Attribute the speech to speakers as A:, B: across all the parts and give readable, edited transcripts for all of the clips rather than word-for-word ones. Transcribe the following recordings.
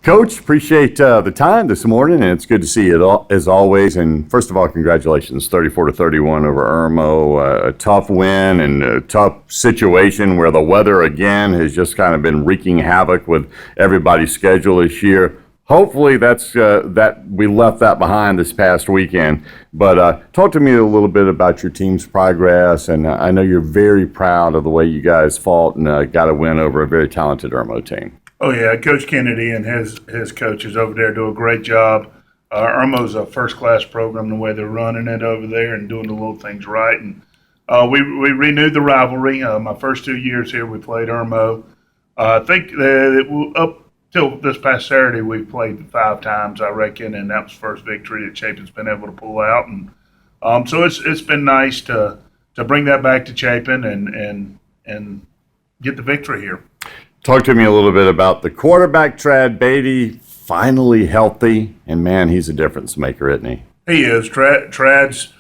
A: Coach, appreciate the time this morning, and it's good to see you as always. And first of all, congratulations, 34-31 over Irmo. A tough win and a tough situation where the weather again has just kind of been wreaking havoc with everybody's schedule this year. Hopefully, that we left that behind this past weekend. But talk to me a little bit about your team's progress, and I know you're very proud of the way you guys fought and got a win over a very talented Irmo team.
B: Oh, yeah. Coach Kennedy and his coaches over there do a great job. Irmo's a first-class program, the way they're running it over there and doing the little things right. And we renewed the rivalry. My first 2 years here, we played Irmo. I think that up till this past Saturday, we've played 5 times, I reckon, and that was the first victory that Chapin's been able to pull out. And so it's been nice to bring that back to Chapin and get the victory here.
A: Talk to me a little bit about the quarterback, Trad Beatty, finally healthy, and man, he's a difference maker, isn't he?
B: He is. Trad's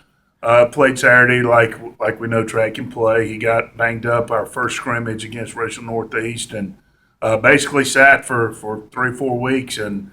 B: played Saturday like we know Trad can play. He got banged up our first scrimmage against Richland Northeast and basically sat for 3-4 weeks. And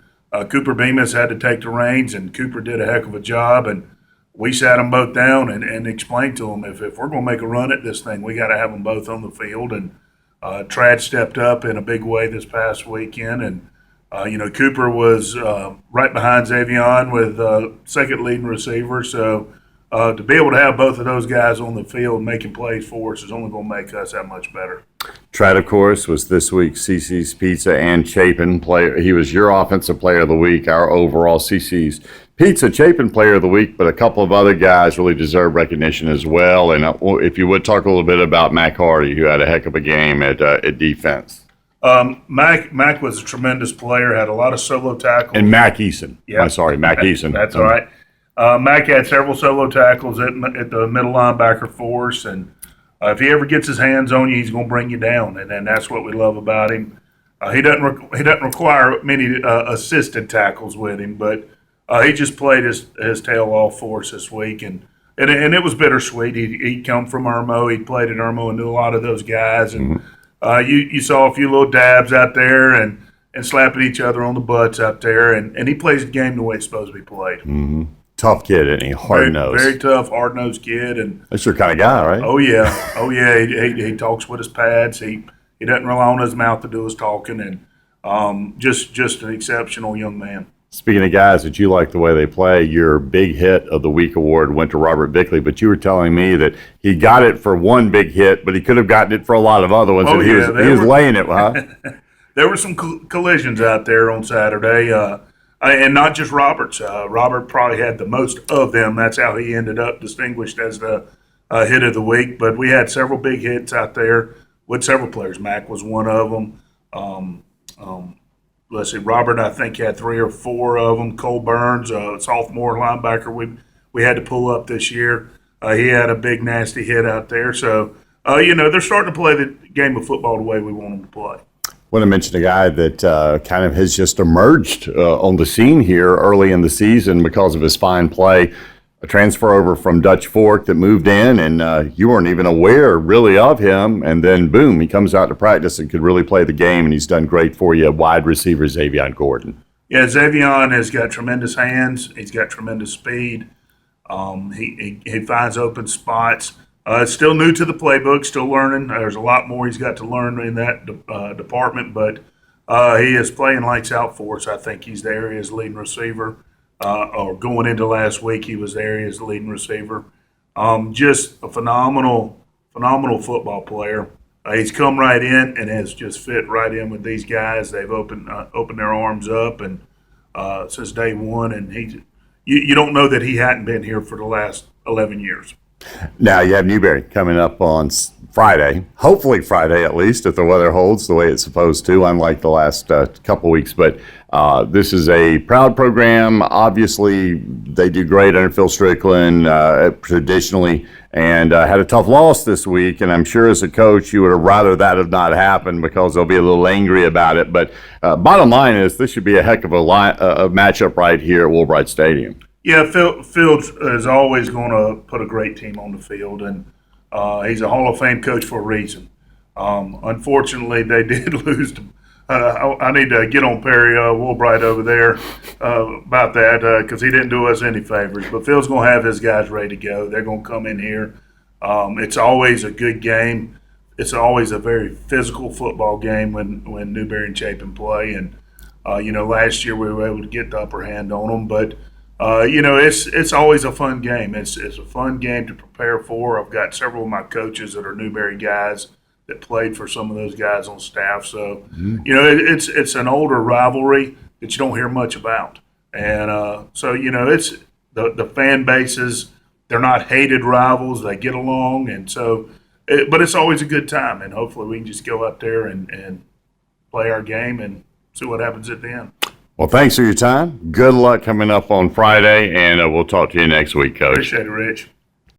B: Cooper Bemis had to take the reins, and Cooper did a heck of a job. And we sat them both down and explained to them if we're going to make a run at this thing, we got to have them both on the field. And Trad stepped up in a big way this past weekend, and Cooper was right behind Avion with second leading receiver. So to be able to have both of those guys on the field making plays for us is only going to make us that much better.
A: Trad, of course, was this week's CC's Pizza and Chapin player. He was your offensive player of the week, our overall CC's Pizza Chapin player of the week, but a couple of other guys really deserve recognition as well. And if you would talk a little bit about Mac Hardy, who had a heck of a game at defense.
B: Mac was a tremendous player, had a lot of solo tackles.
A: And Mac Eason.
B: Yeah.
A: I'm sorry, Mac Eason.
B: That's all right. Mac had several solo tackles at the middle linebacker for us, and if he ever gets his hands on you, he's going to bring you down, and that's what we love about him. He doesn't require many assisted tackles with him, but he just played his tail off for us this week, and it was bittersweet. He'd come from Irmo. He'd played at Irmo and knew a lot of those guys, and you saw a few little dabs out there and slapping each other on the butts out there, and he plays the game the way it's supposed to be played.
A: Mm-hmm. Tough kid, isn't he? Hard-nosed.
B: Very tough, hard-nosed kid. And
A: that's your kind of guy, right?
B: Oh, yeah. He talks with his pads. He doesn't rely on his mouth to do his talking, and just an exceptional young man.
A: Speaking of guys that you like the way they play, your big hit of the week award went to Robert Bickley, but you were telling me that he got it for one big hit, but he could have gotten it for a lot of other ones.
B: Oh,
A: and
B: yeah,
A: he was laying it, huh?
B: There were some collisions out there on Saturday, and not just Robert's. Robert probably had the most of them. That's how he ended up distinguished as the hit of the week. But we had several big hits out there with several players. Mac was one of them. Let's see, Robert, I think, had 3 or 4 of them. Cole Burns, a sophomore linebacker we had to pull up this year. He had a big, nasty hit out there. So, they're starting to play the game of football the way we want them to play.
A: I want to mention a guy that kind of has just emerged on the scene here early in the season because of his fine play. A transfer over from Dutch Fork that moved in, and you weren't even aware really of him. And then, boom, he comes out to practice and could really play the game, and he's done great for you. Wide receiver, Avion Gordon.
B: Yeah, Avion has got tremendous hands. He's got tremendous speed. He finds open spots. Still new to the playbook, still learning. There's a lot more he's got to learn in that department, but he is playing lights out for us. I think he's the area's leading receiver. Or going into last week, he was the area's leading receiver. Just a phenomenal football player. He's come right in and has just fit right in with these guys. They've opened their arms up and since day one, and you don't know that he hadn't been here for the last 11 years.
A: Now you have Newberry coming up on Friday, hopefully Friday at least, if the weather holds the way it's supposed to, unlike the last couple weeks. But this is a proud program. Obviously, they do great under Phil Strickland traditionally, and had a tough loss this week. And I'm sure as a coach, you would have rather that have not happened because they'll be a little angry about it. But bottom line is this should be a heck of a matchup right here at Woolbright Stadium.
B: Yeah, Phil is always going to put a great team on the field, and he's a Hall of Fame coach for a reason. Unfortunately, they did lose I need to get on Perry Woolbright over there about that because he didn't do us any favors. But Phil's going to have his guys ready to go. They're going to come in here. It's always a good game. It's always a very physical football game when Newberry and Chapin play. And, last year we were able to get the upper hand on them. But, it's always a fun game. It's a fun game to prepare for. I've got several of my coaches that are Newberry guys that played for some of those guys on staff. So, it's an older rivalry that you don't hear much about. And it's the fan bases, they're not hated rivals. They get along. And so, but it's always a good time. And hopefully we can just go out there and play our game and see what happens at the end.
A: Well, thanks for your time. Good luck coming up on Friday, and we'll talk to you next week, Coach.
B: Appreciate it, Rich.